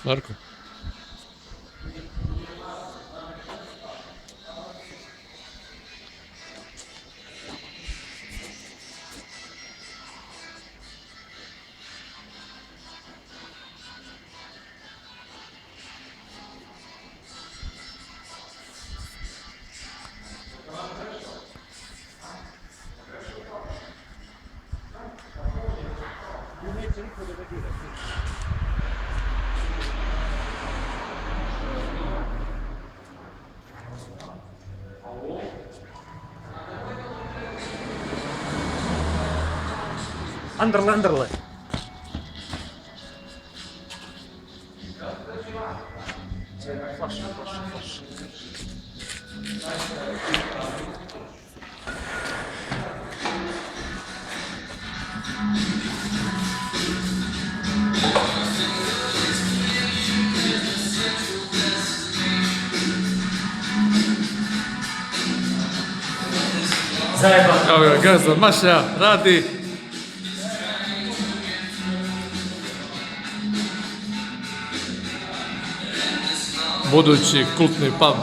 Marko. Underle. Zajebano. Evo ga, gazda Maša radi. Budući kultni pub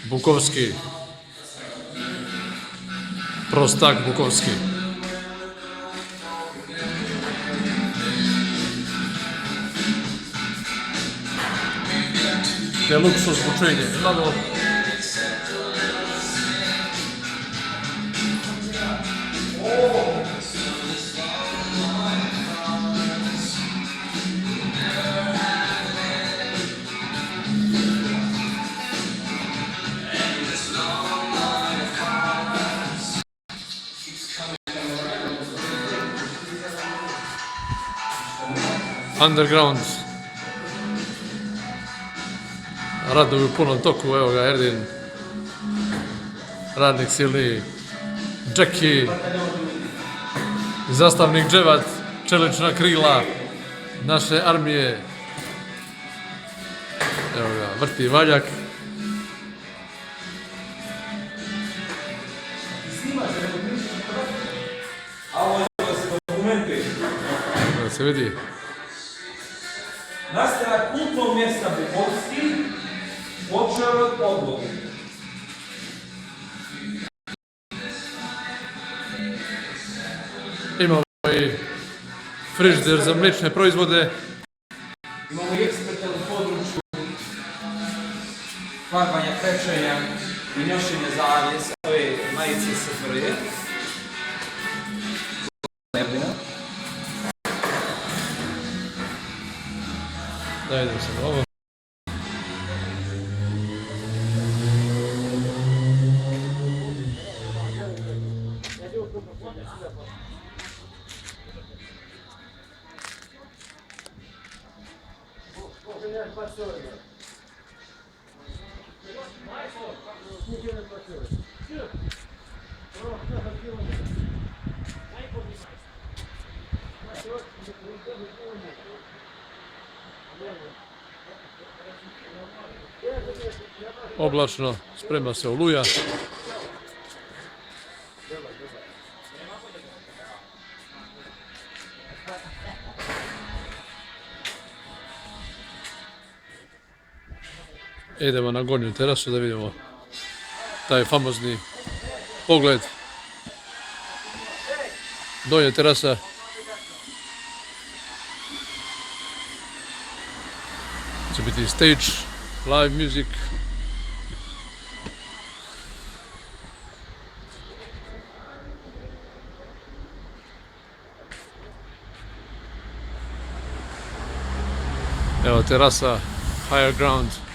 Bukovski. Prostak Bukovski. Te luksuz zvučenje. Imamo underground. Radovi u punom toku, evo ga Erdin, radnik silni, Jackie, zastavnik Dževat, čelična krila naše armije. Evo ga, vrti valjak. Da se vidi. Nastanak kultnog mjesta Bukovski počeo od podloge. Imamo i frižider za mliječne proizvode. Imamo i eksperta u području farbanja, krečenja i nošenja zavjesa, ove majice SFRJ. Da idem se na ovo. Oblačno, sprema se oluja. Idemo na gornju terasu da vidimo taj famozni pogled. Donja terasa. Će biti stage, live music. Evo terasa, higher ground.